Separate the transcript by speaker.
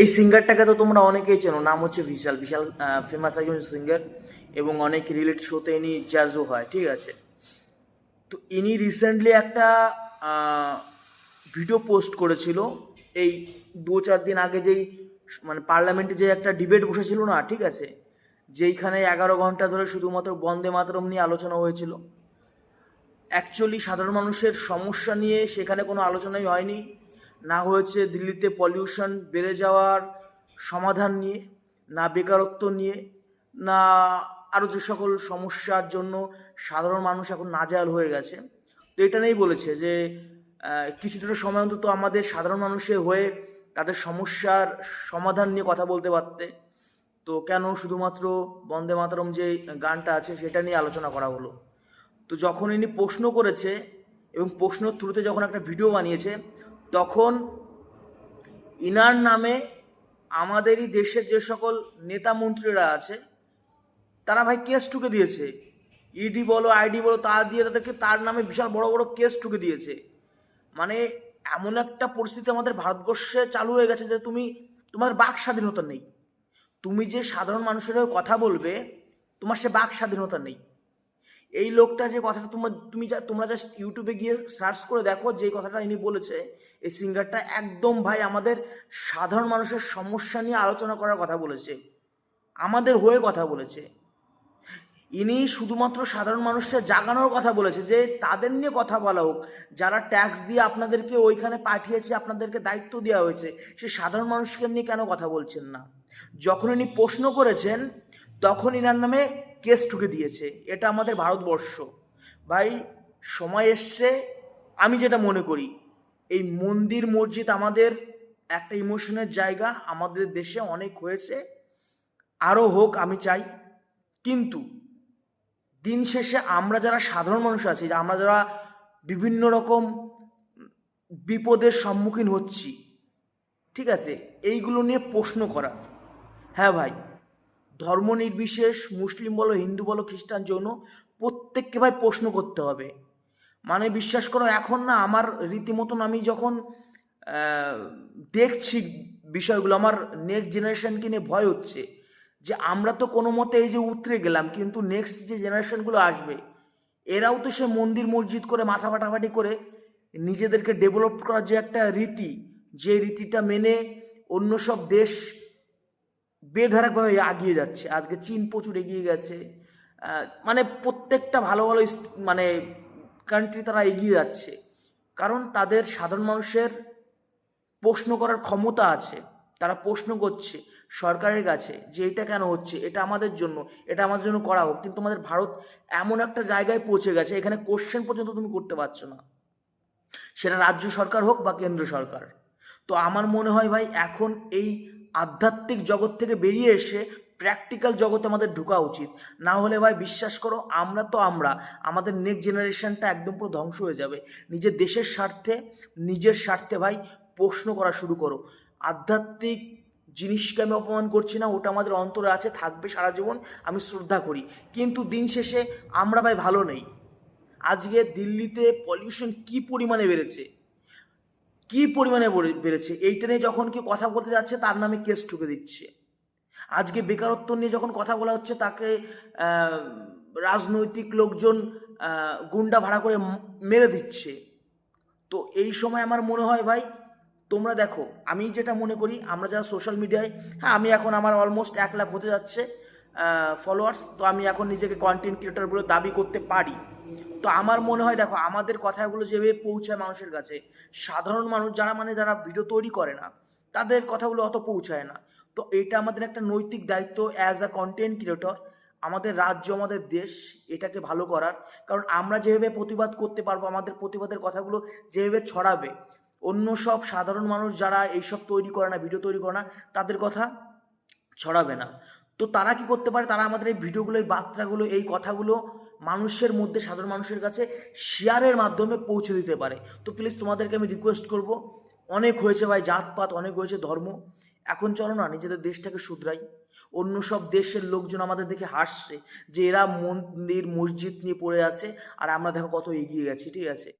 Speaker 1: এই সিঙ্গারটাকে তো তোমরা অনেকেই চেনো, নাম হচ্ছে বিশাল। বিশাল ফেমাস একজন সিঙ্গার এবং অনেক রিয়েলিটি শোতে ইনি জাজও হয়, ঠিক আছে। তো ইনি রিসেন্টলি একটা ভিডিও পোস্ট করেছিল এই 2-4 দিন আগে, যেই মানে পার্লামেন্টে যে একটা ডিবেট বসেছিল না, ঠিক আছে, যেইখানে 11 ঘন্টা ধরে শুধুমাত্র বন্দে মাতরম নিয়ে আলোচনা হয়েছিল। অ্যাকচুয়ালি সাধারণ মানুষের সমস্যা নিয়ে সেখানে কোনো আলোচনাই হয়নি, না হয়েছে দিল্লিতে পলিউশন বেড়ে যাওয়ার সমাধান নিয়ে, না বেকারত্ব নিয়ে, না আরও যে সকল সমস্যার জন্য সাধারণ মানুষ এখন নাজেহাল হয়ে গেছে। তো এটা নিয়েই বলেছে যে কিছুটা সময় অন্তত আমাদের সাধারণ মানুষের হয়ে তাদের সমস্যার সমাধান নিয়ে কথা বলতে পারতে। তো কেন শুধুমাত্র বন্দে মাতরম যে গানটা আছে সেটা নিয়ে আলোচনা করা হলো। তো যখন ইনি প্রশ্ন করেছে এবং প্রশ্নের থ্রুতে যখন একটা ভিডিও বানিয়েছে, তখন ইনার নামে আমাদেরই দেশের যে সকল নেতা মন্ত্রীরা আছে তারা ভাই কেস ঠুকে দিয়েছে। ইডি বলো, আইডি বলো, তা দিয়ে তাদেরকে তার নামে বিশাল বড় বড় কেস ঠুকে দিয়েছে। মানে এমন একটা পরিস্থিতি আমাদের ভারতবর্ষে চালু হয়ে গেছে যে তোমার বাক স্বাধীনতা নেই। তুমি যে সাধারণ মানুষের হয়ে কথা বলবে, তোমার সে বাক স্বাধীনতা নেই। এই লোকটা যে কথাটা তোমরা জাস্ট ইউটিউবে গিয়ে সার্চ করে দেখো, যে কথাটা ইনি বলেছে, এই সিঙ্গারটা একদম ভাই আমাদের সাধারণ মানুষের সমস্যা নিয়ে আলোচনা করার কথা বলেছে, আমাদের হয়ে কথা বলেছে। ইনি শুধুমাত্র সাধারণ মানুষের জাগানোর কথা বলেছে, যে তাদের নিয়ে কথা বলা হোক, যারা ট্যাক্স দিয়ে আপনাদেরকে ওইখানে পাঠিয়েছে, আপনাদেরকে দায়িত্ব দেওয়া হয়েছে, সে সাধারণ মানুষকে নিয়ে কেন কথা বলছেন না। যখন ইনি প্রশ্ন করেছেন তখন ইনার নামে কেস ঠুকে দিয়েছে। এটা আমাদের ভারতবর্ষ ভাই। সময় এসছে, আমি যেটা মনে করি, এই মন্দির মসজিদ আমাদের একটা ইমোশনের জায়গা, আমাদের দেশে অনেক হয়েছে, আরও হোক আমি চাই। কিন্তু দিন শেষে আমরা যারা সাধারণ মানুষ আছি, আমরা যারা বিভিন্ন রকম বিপদের সম্মুখীন হচ্ছি, ঠিক আছে, এইগুলো নিয়ে প্রশ্ন করা। হ্যাঁ ভাই, ধর্ম নির্বিশেষ, মুসলিম বলো, হিন্দু বলো, খ্রিস্টান, জৈন, প্রত্যেককে ভাই প্রশ্ন করতে হবে। মানে বিশ্বাস করো, এখন না আমার রীতিমতন আমি যখন দেখছি বিষয়গুলো, আমার নেক্সট জেনারেশনকে নিয়ে ভয় হচ্ছে যে আমরা তো কোনো মতে এই যে উতরে গেলাম, কিন্তু নেক্সট যে জেনারেশনগুলো আসবে, এরাও তো সে মন্দির মসজিদ করে মাথা ফাটাফাটি করে নিজেদেরকে ডেভেলপ করার যে একটা রীতি, যে রীতিটা মেনে অন্য সব দেশ বেধারাকভাবে এগিয়ে যাচ্ছে। আজকে চীন প্রচুর এগিয়ে গেছে, মানে প্রত্যেকটা ভালো ভালো মানে কান্ট্রি তারা এগিয়ে যাচ্ছে, কারণ তাদের সাধারণ মানুষের প্রশ্ন করার ক্ষমতা আছে। তারা প্রশ্ন করছে সরকারের কাছে যে এটা কেন হচ্ছে, এটা আমাদের জন্য, এটা আমাদের জন্য করা হোক। কিন্তু আমাদের ভারত এমন একটা জায়গায় পৌঁছে গেছে, এখানে কোশ্চেন পর্যন্ত তুমি করতে পারছো না, সেটা রাজ্য সরকার হোক বা কেন্দ্র সরকার। তো আমার মনে হয় ভাই, এখন এই আধ্যাত্মিক জগৎ থেকে বেরিয়ে এসে প্র্যাকটিক্যাল জগতে আমাদের ঢোকা উচিত। না হলে ভাই বিশ্বাস করো, আমাদের নেক্সট জেনারেশনটা একদম পুরো ধ্বংস হয়ে যাবে। নিজের দেশের স্বার্থে, নিজের স্বার্থে ভাই প্রশ্ন করা শুরু করো। আধ্যাত্মিক জিনিসকে আমি অপমান করছি না, ওটা আমাদের অন্তরে আছে, থাকবে সারা জীবন, আমি শ্রদ্ধা করি। কিন্তু দিন শেষে আমরা ভাই ভালো নেই। আজকে দিল্লিতে পলিউশন কি পরিমাণে বেড়েছে, কি পরিমাণে বেড়েছে, এইটা নিয়ে যখন কেউ কথা বলতে যাচ্ছে তার নামে কেস ঠুকে দিচ্ছে। আজকে বেকারত্ব নিয়ে যখন কথা বলা হচ্ছে, তাকে রাজনৈতিক লোকজন গুন্ডা ভাড়া করে মেরে দিচ্ছে। তো এই সময় আমার মনে হয় ভাই, তোমরা দেখো, আমি যেটা মনে করি, আমরা যারা সোশ্যাল মিডিয়ায়, হ্যাঁ আমি এখন আমার অলমোস্ট 1 লাখ হতে যাচ্ছে ফলোয়ার্স, তো আমি এখন নিজেকে কন্টেন্ট ক্রিয়েটর বলে দাবি করতে পারি। তো আমার মনে হয় দেখো, আমাদের কথাগুলো যেভাবে পৌঁছায় মানুষের কাছে, সাধারণ মানুষ যারা ভিডিও তৈরি করে না, তাদের কথাগুলো অত পৌঁছায় না। তো এটা আমাদের একটা নৈতিক দায়িত্ব অ্যাজ আ কন্টেন্ট ক্রিয়েটর, আমাদের রাজ্য, আমাদের দেশ, এটাকে ভালো করার। কারণ আমরা যেভাবে প্রতিবাদ করতে পারবো, আমাদের প্রতিবাদের কথাগুলো যেভাবে ছড়াবে, অন্য সব সাধারণ মানুষ যারা এইসব তৈরি করে না, ভিডিও তৈরি করে না, তাদের কথা ছড়াবে না। তো তারা কি করতে পারে, তারা আমাদের এই ভিডিওগুলো, এই বার্তাগুলো, এই কথাগুলো মানুষের মধ্যে, সাধারণ মানুষের কাছে শেয়ারের মাধ্যমে পৌঁছে দিতে পারে। তো প্লিজ তোমাদেরকে আমি রিকোয়েস্ট করব, অনেক হয়েছে ভাই জাতপাত, অনেক হয়েছে ধর্ম, এখন চলো না নিজেদের দেশটাকে শুধরাই। অন্য সব দেশের লোকজন আমাদের দেখে হাসছে যে এরা মন্দির মসজিদ নিয়ে পড়ে আছে, আর আমরা দেখো কত এগিয়ে গেছি, ঠিক আছে।